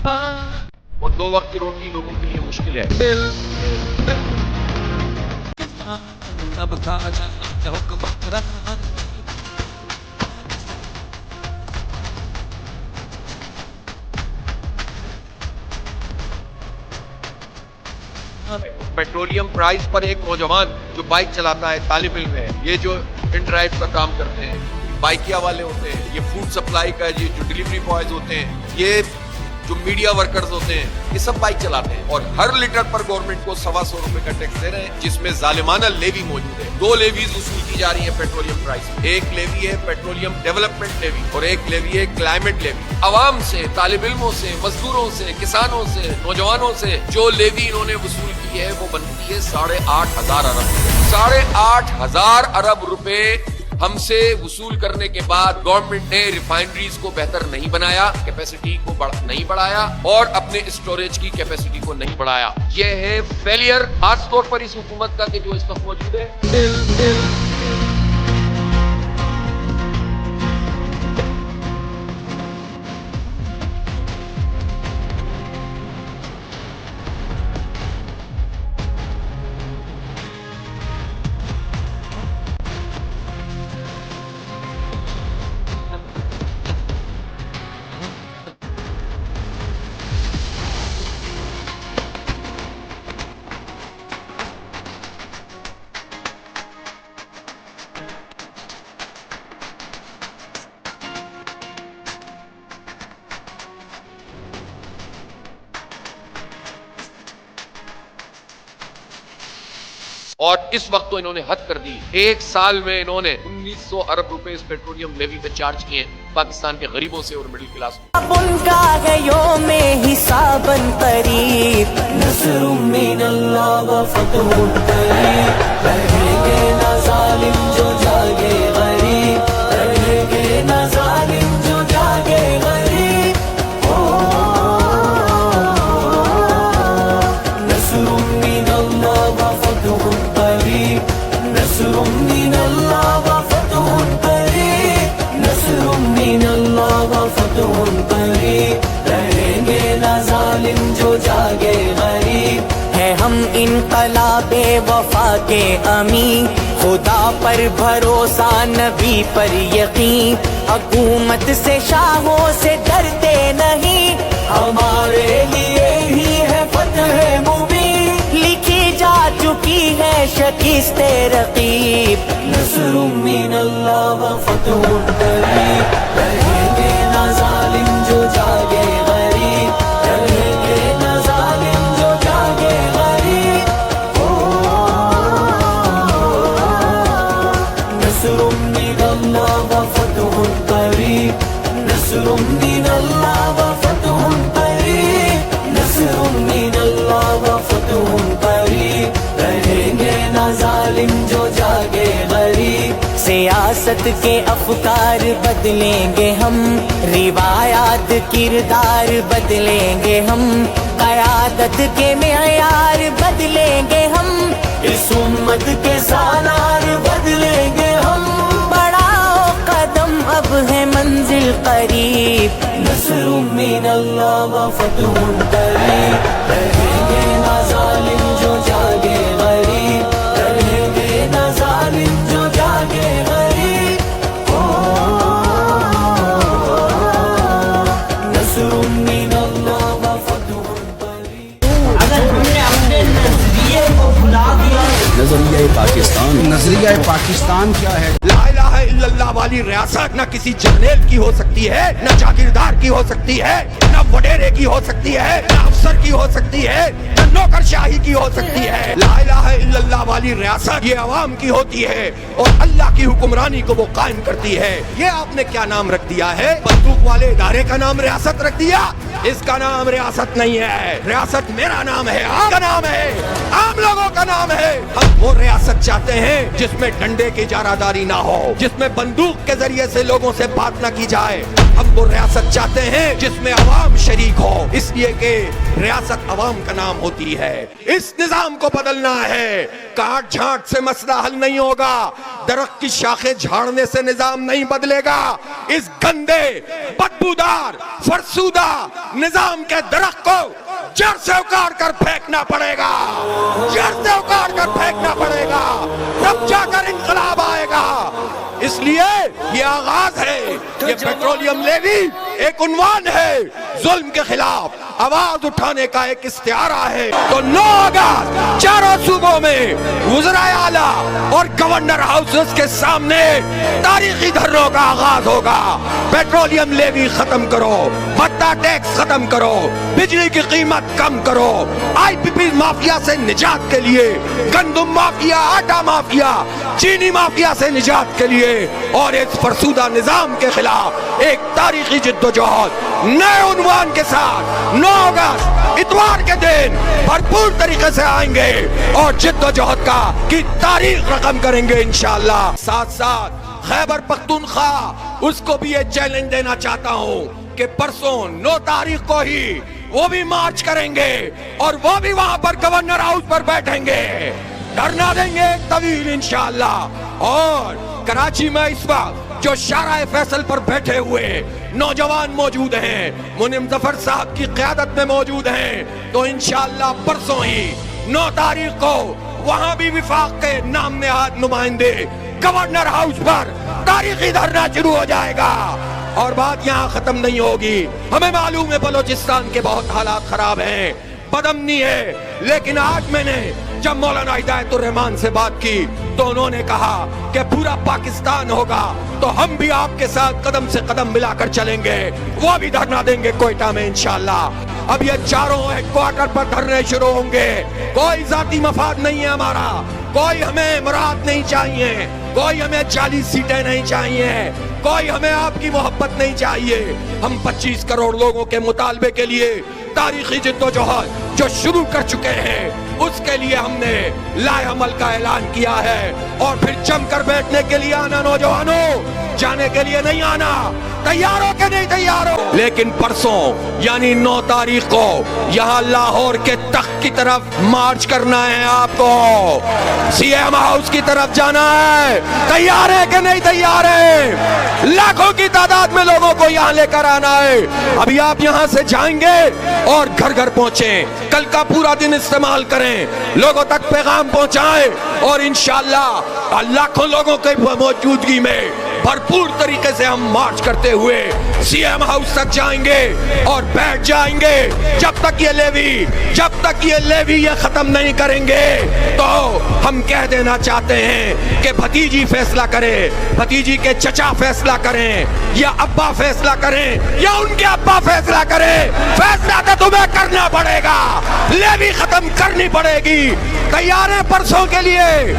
اور 2 وقت کی روٹی لوگوں کے لیے مشکل ہے. پیٹرولیم پرائز پر ایک نوجوان جو بائک چلاتا ہے، طالب علم ہے، یہ جو ان ڈرائیو کا کام کرتے ہیں، بائکیا والے ہوتے ہیں، یہ فوڈ سپلائی کا جو ڈیلیوری بوائز ہوتے ہیں، یہ جو میڈیا ورکرز ہوتے ہیں، یہ سب بائک چلاتے ہیں اور ہر لیٹر پر گورنمنٹ کو 125 روپے کا ٹیکس دے رہے ہیں، جس میں ظالمانہ لیوی موجود ہے. 2 لیویز وصول کی جا رہی ہیں پیٹرولیم پرائز. ایک لیوی ہے پیٹرولیم ڈیولپمنٹ لیوی اور ایک لیوی ہے کلائمیٹ لیوی. عوام سے، طالب علموں سے، مزدوروں سے، کسانوں سے، نوجوانوں سے جو لیوی انہوں نے وصول کی ہے وہ بنتی ہے 8,500 ارب. 8,500 ارب روپے ہم سے وصول کرنے کے بعد گورنمنٹ نے ریفائنریز کو بہتر نہیں بنایا، کیپیسٹی کو نہیں بڑھایا اور اپنے اسٹوریج کی کیپیسٹی کو نہیں بڑھایا. یہ ہے فیلئر خاص طور پر اس حکومت کا کہ جو اس وقت موجود ہے. اور اس وقت تو انہوں نے حد کر دی. 1 سال میں انہوں نے 1900 ارب روپے اس پیٹرولیم لیوی پہ چارج کیے ہیں پاکستان کے غریبوں سے اور مڈل کلاس کو. اب ان کا ہے یوم حساباً قریب، نصر من اللہ و فتح قریب، رہیں گے نہ ظالم جو جاگے غریب، رہیں گے نہ ظالم جو جاگے غریب. نصر من اللہ و فتح قریب، نصر من اللہ و فتح قریب، نصر من اللہ و فتح قریب، رہیں گے نہ ظالم جو جاگے غریب. ہے ہم انقلاب وفا کے امین، خدا پر بھروسہ نبی پر یقین، حکومت سے شاہوں سے ڈرتے نہیں، ہمارے لیے ہی ہے فتح مبین، لکھی جا چکی ہے شکست رقیب. نصر من اللہ و فتح قریب، رہیں گے نہ ظالم جو جاگے غریب، رہیں گے نہ ظالم جو جاگے غریب. نصر من اللہ و فتح قریب، نصر من اللہ و فتح قریب، نصر من اللہ و فتح قریب، رہیں گے نہ ظالم جو جاگے غریب. سیاست کے افکار بدلیں گے ہم، روایات کردار بدلیں گے ہم، قیادت کے معیار بدلیں گے ہم، اس امت کے سالار بدلیں گے ہم. بڑھاؤ قدم اب ہے منزل قریب، نصر من اللہ و فتح قریب، رہیں گے نہ ظالم جو جاگے غریب، رہیں گے نہ ظالم جو جاگے غریب. نصر من اللہ و فتح قریب. اگر ہم نے اپنے نظریے کو بھلا دیا، نظریہ پاکستان کیا ہے؟ لا الہ الا اللہ والی ریاست نہ کسی جرنیل کی ہو سکتی ہے، نہ جاگیردار کی ہو سکتی ہے، نہ وڈیرے کی ہو سکتی ہے، نہ افسر کی ہو سکتی ہے، نہ نوکر شاہی کی ہو سکتی ہے. لا الہ الا اللہ والی ریاست یہ عوام کی ہوتی ہے اور اللہ کی حکمرانی کو وہ قائم کرتی ہے. یہ آپ نے کیا نام رکھ دیا ہے؟ بندوق والے ادارے کا نام ریاست رکھ دیا. اس کا نام ریاست نہیں ہے، ریاست میرا نام ہے، آپ کا نام ہے، عام لوگوں کا نام ہے. ہم وہ ریاست چاہتے ہیں جس میں ڈنڈے کی اجارہ داری نہ ہو، جس میں بندوق کے ذریعے سے لوگوں سے بات نہ کی جائے. ہم وہ ریاست چاہتے ہیں جس میں عوام شریک ہو، اس لیے کہ ریاست عوام کا نام ہوتی ہے۔ اس نظام کو بدلنا ہے، کاٹ جھانٹ سے مسئلہ حل نہیں ہوگا، درخت کی شاخیں جھاڑنے سے نظام نہیں بدلے گا۔ اس گندے بدبودار فرسودہ نظام کے درخت کو جڑ سے اکاڑ کر پھینکنا پڑے گا، جڑ سے اکاڑ کر پھینکنا پڑے گا، تب جا کر انقلاب آئے گا۔ اس لیے یہ آغاز ہے، یہ پیٹرولیم لیوی ایک عنوان ہے، ظلم کے خلاف آواز اٹھانے کا ایک استعارہ ہے۔ تو 9 اگست چاروں صوبوں میں وزرائے اعلیٰ اور گورنر ہاؤسز کے سامنے تاریخی دھرنوں کا آغاز ہوگا۔ پیٹرولیم لیوی ختم کرو، بھتہ ٹیکس ختم کرو، بجلی کی قیمت کم کرو، آئی پی پی مافیا سے نجات کے لیے، گندم مافیا، آٹا مافیا، چینی مافیا سے نجات کے لیے اور اس فرسودہ نظام کے خلاف ایک تاریخی جدوجہد نئے عنوان کے ساتھ 9 اگست اتوار کے دن بھرپور طریقے سے آئیں گے اور جدوجہد کی تاریخ رقم کریں گے انشاءاللہ۔ ساتھ ساتھ خیبر پختونخوا اس کو بھی یہ چیلنج دینا چاہتا ہوں کہ پرسوں 9 تاریخ کو ہی وہ بھی مارچ کریں گے اور وہ بھی وہاں پر گورنر ہاؤس پر بیٹھیں گے، دھرنا دیں گے ایک طویل انشاءاللہ۔ اور کراچی میں اس وقت جو شارع فیصل پر بیٹھے ہوئے نوجوان موجود ہیں، منعم ظفر صاحب کی قیادت میں موجود ہیں، تو انشاءاللہ پرسوں ہی 9 تاریخ کو وہاں بھی وفاق کے نام نہاد نمائندے گورنر ہاؤس پر تاریخی دھرنا شروع ہو جائے گا۔ اور بات یہاں ختم نہیں ہوگی، ہمیں معلوم ہے بلوچستان کے بہت حالات خراب ہیں، بدامنی ہے، لیکن آج میں نے جب مولانا ہدایت الرحمان سے بات کی تو انہوں نے کہا کہ پورا پاکستان ہوگا تو ہم بھی آپ کے ساتھ قدم سے قدم ملا کر چلیں گے، وہ بھی دھرنا دیں گے کوئٹہ میں انشاءاللہ۔ اب یہ چاروں ہیڈ کوارٹر پر دھرنے شروع ہوں گے، کوئی ذاتی مفاد نہیں ہے ہمارا، کوئی ہمیں مراد نہیں چاہیے، کوئی ہمیں 40 سیٹیں نہیں چاہیے، کوئی ہمیں آپ کی محبت نہیں چاہیے۔ ہم 25 کروڑ لوگوں کے مطالبے کے لیے تاریخی جدوجہد جو شروع کر چکے ہیں، اس کے لیے ہم نے لائے عمل کا اعلان کیا ہے۔ اور پھر جم کر بیٹھنے کے لیے آنا نوجوانوں، جانے کے لیے نہیں آنا، تیار ہو کہ نہیں تیار ہو؟ لیکن پرسوں یعنی 9 تاریخ کو یہاں لاہور کے تخت کی طرف مارچ کرنا ہے، آپ کو سی ایم ہاؤس کی طرف جانا ہے، تیار ہے کہ نہیں تیار ہے؟ لاکھوں کی تعداد میں لوگوں کو یہاں لے کر آنا ہے۔ ابھی آپ یہاں سے جائیں گے اور گھر گھر پہنچیں، کل کا پورا دن استعمال کریں، لوگوں تک پیغام پہنچائیں اور انشاءاللہ لاکھوں لوگوں کی موجودگی میں بھرپور طریقے سے ہم مارچ کرتے ہوئے سی ایم ہاؤس تک جائیں گے اور بیٹھ جائیں گے۔ جب تک یہ لیوی یہ ختم نہیں کریں گے تو ہم کہہ دینا چاہتے ہیں کہ بھتیجی فیصلہ کرے، بھتیجی کے چچا فیصلہ کریں یا ابا فیصلہ کریں یا ان کے ابا فیصلہ کریں، فیصلہ تو تمہیں کرنا پڑے گا، لیوی ختم کرنی پڑے گی۔ تیار ہیں پرسوں کے لیے؟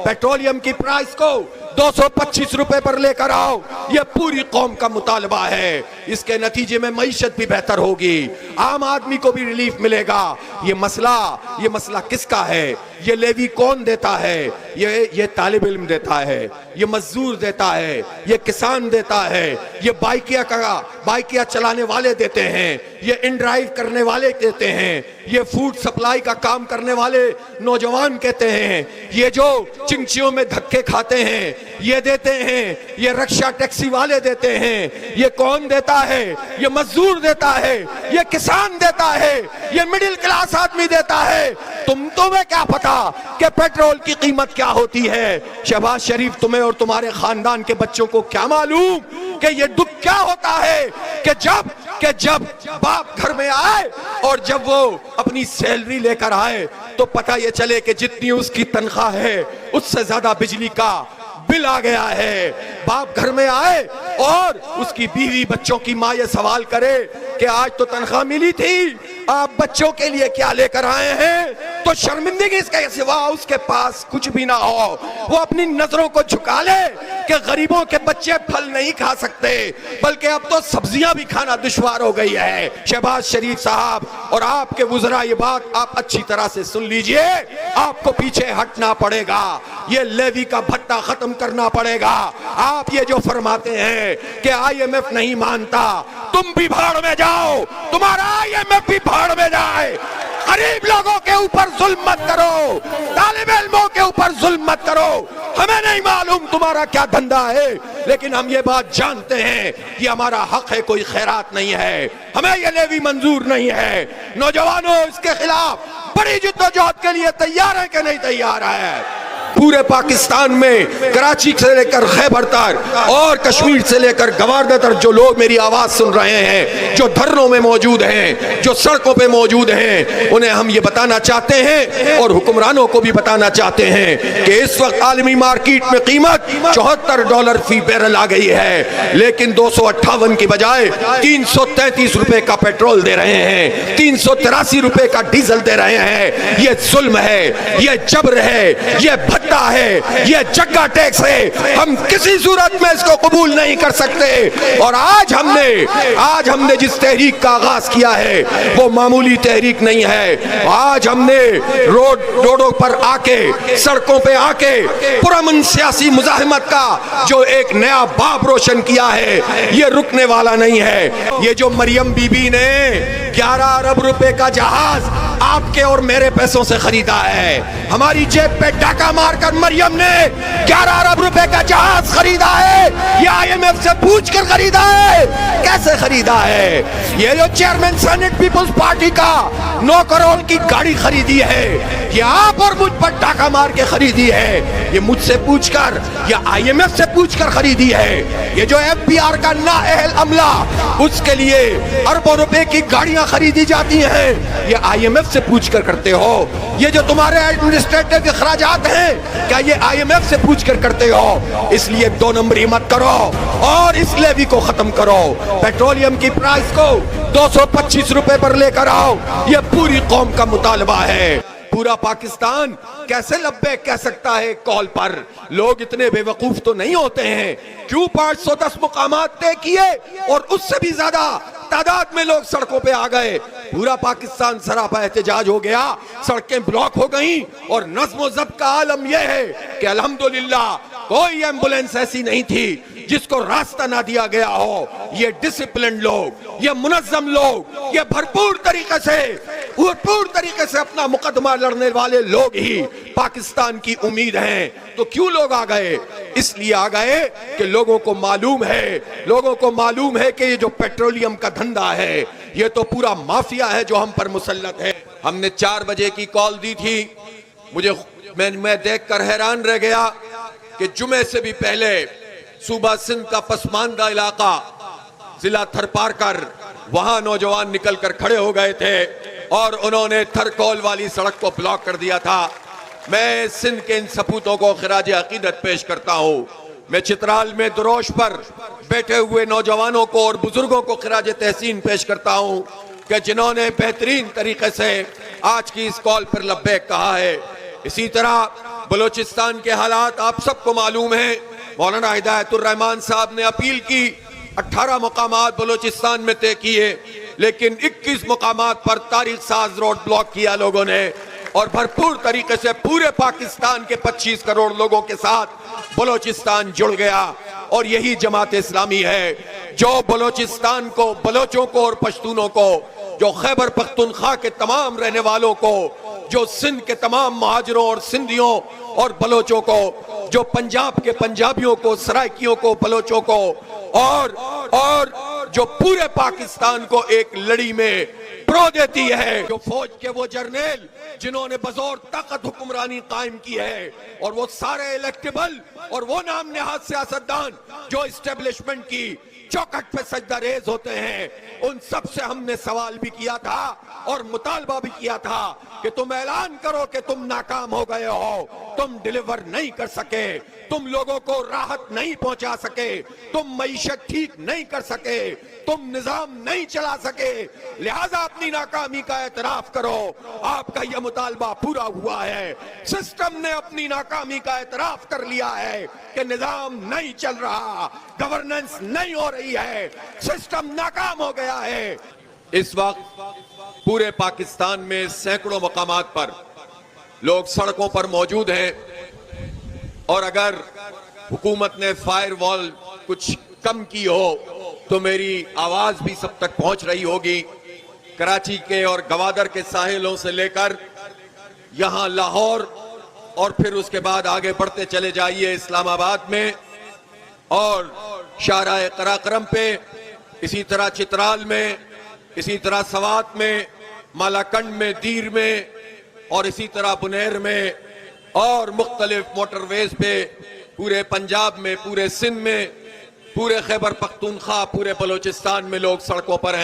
پیٹرولیم کی پرائس کو 225 روپے پر لے کر آؤ، یہ پوری قوم کا مطالبہ ہے۔ اس کے نتیجے میں معیشت بھی بہتر ہوگی، عام آدمی کو بھی ریلیف ملے گا۔ یہ مسئلہ کس کا ہے؟ یہ لیوی کون دیتا ہے؟ یہ طالب علم دیتا ہے، یہ مزدور دیتا ہے، یہ کسان دیتا ہے، یہ بائکیا چلانے والے دیتے ہیں، یہ ان ڈرائیو کرنے والے دیتے ہیں، یہ فوڈ سپلائی کا کام کرنے والے نوجوان کہتے ہیں، یہ جو چنگچیوں میں دھکے کھاتے ہیں یہ دیتے ہیں، یہ رکشہ ٹیکسی والے دیتے ہیں۔ یہ کون دیتا ہے؟ یہ مزدور دیتا ہے، یہ کسان دیتا ہے، یہ مڈل کلاس آدمی دیتا ہے۔ تمہیں کیا پتا کہ پیٹرول کی قیمت کیا ہوتی ہے؟ شہباز شریف تمہیں اور تمہارے خاندان کے بچوں کو کیا معلوم کہ یہ دکھ کیا ہوتا ہے کہ جب باپ گھر میں آئے اور جب وہ اپنی سیلری لے کر آئے تو پتہ یہ چلے کہ جتنی اس کی تنخواہ ہے اس سے زیادہ بجلی کا بل آ گیا ہے۔ باپ گھر میں آئے اور اس کی بیوی بچوں کی ماں یہ سوال کرے کہ آج تو تنخواہ ملی تھی، آپ بچوں کے لیے کیا لے کر آئے ہیں؟ تو شرمندگی اس کے سوا اس کے پاس کچھ بھی نہ ہو. وہ اپنی نظروں کو جھکا لے کہ غریبوں کے بچے پھل نہیں کھا سکتے بلکہ اب تو سبزیاں بھی کھانا دشوار ہو گئی ہے. شہباز شریف صاحب اور آپ کے وزراء یہ بات آپ اچھی طرح سے سن لیجئے, آپ کو پیچھے ہٹنا پڑے گا, یہ لیوی کا بھتہ ختم کرنا پڑے گا. آپ یہ جو فرماتے ہیں کہ آئی ایم ایف نہیں مانتا, تم بھی بھاڑ میں جاؤ, تمہارا آئی ایم ایف بھی بھاڑ میں جائے. غریب لوگوں کے اوپر ظلم مت کرو, طالب علموں کے اوپر ظلم مت کرو. ہمیں نہیں معلوم تمہارا کیا دھندا ہے, لیکن ہم یہ بات جانتے ہیں کہ ہمارا حق ہے, کوئی خیرات نہیں ہے, ہمیں یہ لیوی منظور نہیں ہے. نوجوانوں اس کے خلاف بڑی جدوجہد کے لیے تیار ہیں کہ نہیں تیار ہے؟ پورے پاکستان میں کراچی سے لے کر خیبر تک اور کشمیر سے لے کر گوادر تک جو لوگ میری آواز سن رہے ہیں, جو دھرنوں میں موجود ہیں, جو سڑکوں پہ موجود ہیں, انہیں ہم یہ بتانا چاہتے ہیں اور حکمرانوں کو بھی بتانا چاہتے ہیں کہ اس وقت عالمی مارکیٹ میں قیمت $74 فی بیرل آ گئی ہے, لیکن 258 کی بجائے 333 روپے کا پیٹرول دے رہے ہیں, 383 روپے کا ڈیزل دے رہے ہیں. یہ ظلم ہے, یہ جبر ہے, یہ ہے, یہ جگہ ٹیکس ہے. ہم کسی صورت میں اس کو قبول نہیں کر سکتے. اور آج ہم نے جس تحریک کا آغاز کیا ہے وہ معمولی تحریک نہیں ہے. آج ہم نے روڈوں پر آ کے, سڑکوں پہ آ کے پرامن سیاسی مزاحمت کا جو ایک نیا باب روشن کیا ہے, یہ رکنے والا نہیں ہے. یہ جو مریم بی بی نے 11 ارب روپے کا جہاز آپ کے اور میرے پیسوں سے خریدا ہے, ہماری جیب پہ ڈاکہ مار کر مریم نے 11 ارب روپے کا جہاز خریدا ہے. یہ آئی ایم ایف سے پوچھ کر خریدا ہے. کیسے خریدا ہے؟ یہ جو چیئرمین سینٹ پیپلز پارٹی کا 9 کروڑ کی گاڑی خریدی ہے, یہ آپ اور مجھ پر ڈاکہ مار کے خریدی ہے. یہ مجھ سے پوچھ کر یا آئی ایم ایف سے پوچھ کر خریدی ہے. یہ جو ایف بی آر کا نااہل عملہ, اس کے لیے اربوں روپے کی گاڑیاں خریدی جاتی ہیں, یہ آئی ایم ایف سے پوچھ کر کرتے ہو. یہ جو تمہارے ایڈمنسٹریٹو اخراجات ہیں, کیا یہ آئی ایم ایف سے پوچھ کر کرتے ہو؟ اس لیے 2 نمبری مت کرو اور اس لیوی کو ختم کرو. پیٹرولیم کی پرائس کو 225 روپے پر لے کر آؤ. یہ پوری قوم کا مطالبہ ہے. پورا پاکستان کیسے لبیک کہہ سکتا ہے کال پر؟ لوگ اتنے بے وقوف تو نہیں ہوتے ہیں. کیوں 510 مقامات طے کیے اور اس سے بھی زیادہ تعداد میں لوگ سڑکوں پہ آ گئے؟ پورا پاکستان سراپا احتجاج ہو گیا, سڑکیں بلاک ہو گئیں, اور نظم و ضبط کا عالم یہ ہے کہ الحمدللہ کوئی ایمبولینس ایسی نہیں تھی جس کو راستہ نہ دیا گیا ہو. یہ ڈسپلن لوگ, یہ منظم لوگ, یہ بھرپور طریقے سے اپنا مقدمہ لڑنے والے لوگ ہی پاکستان کی امید ہیں. تو کیوں لوگ آ گئے؟ اس لیے آ گئے کہ لوگوں کو معلوم ہے کہ یہ جو پیٹرولیم کا دھندا ہے یہ تو پورا مافیا ہے جو ہم پر مسلط ہے. ہم نے 4 بجے کی کال دی تھی. میں دیکھ کر حیران رہ گیا کہ جمعے سے بھی پہلے صوبہ سندھ کا پسماندہ علاقہ ضلع تھرپارکر, وہاں نوجوان نکل کر کھڑے ہو گئے تھے اور انہوں نے تھرکول والی سڑک کو بلاک کر دیا تھا. میں سندھ کے ان سپوتوں کو خراج عقیدت پیش کرتا ہوں. میں چترال میں دروش پر بیٹھے ہوئے نوجوانوں کو اور بزرگوں کو خراج تحسین پیش کرتا ہوں کہ جنہوں نے بہترین طریقے سے آج کی اس کال پر لبیک کہا ہے. اسی طرح بلوچستان کے حالات آپ سب کو معلوم ہیں. مولانا ہدایت الرحمان صاحب نے اپیل کی, 18 مقامات بلوچستان میں طے کیے, لیکن 21 مقامات پر تاریخ ساز روڈ بلاک کیا لوگوں نے, اور بھرپور طریقے سے پورے پاکستان کے 25 کروڑ لوگوں کے ساتھ بلوچستان جڑ گیا. اور یہی جماعت اسلامی ہے جو بلوچستان کو, بلوچوں کو اور پشتونوں کو, جو خیبر پختونخوا کے تمام رہنے والوں کو, جو سندھ کے تمام مہاجروں اور سندھیوں اور بلوچوں کو, جو پنجاب کے پنجابیوں کو, سرائکیوں کو, بلوچوں کو, اور جو پورے پاکستان کو ایک لڑی میں پرو دیتی ہے. جو فوج کے وہ جرنیل جنہوں نے بزور طاقت حکمرانی قائم کی ہے, اور وہ سارے الیکٹیبل اور وہ نام نہاد سیاستدان جو اسٹیبلشمنٹ کی چوکھٹ پہ سجدہ ریز ہوتے ہیں, ان سب سے ہم نے سوال بھی کیا تھا اور مطالبہ بھی کیا تھا کہ تم اعلان کرو کہ تم ناکام ہو گئے ہو، تم ڈیلیور نہیں کر سکے، تم لوگوں کو راحت نہیں پہنچا سکے، تم معیشت ٹھیک نہیں کر سکے، تم نظام نہیں چلا سکے، لہذا اپنی ناکامی کا اعتراف کرو۔ آپ کا یہ مطالبہ پورا ہوا ہے، سسٹم نے اپنی ناکامی کا اعتراف کر لیا ہے کہ نظام نہیں چل رہا، گورننس نہیں ہو رہی ہے، سسٹم ناکام ہو گیا ہے۔ اس وقت پورے پاکستان میں سینکڑوں مقامات پر لوگ سڑکوں پر موجود ہیں، اور اگر حکومت نے فائر وال کچھ کم کی ہو تو میری آواز بھی سب تک پہنچ رہی ہوگی۔ کراچی کے اور گوادر کے ساحلوں سے لے کر یہاں لاہور، اور پھر اس کے بعد آگے بڑھتے چلے جائیے اسلام آباد میں اور شاہراہ قراقرم پہ، اسی طرح چترال میں، اسی طرح سوات میں، مالاکنڈ میں، دیر میں، اور اسی طرح بنیر میں، اور مختلف موٹر ویز پہ پورے پنجاب میں، پورے سندھ میں، پورے خیبر پختونخوا، پورے بلوچستان میں لوگ سڑکوں پر ہیں۔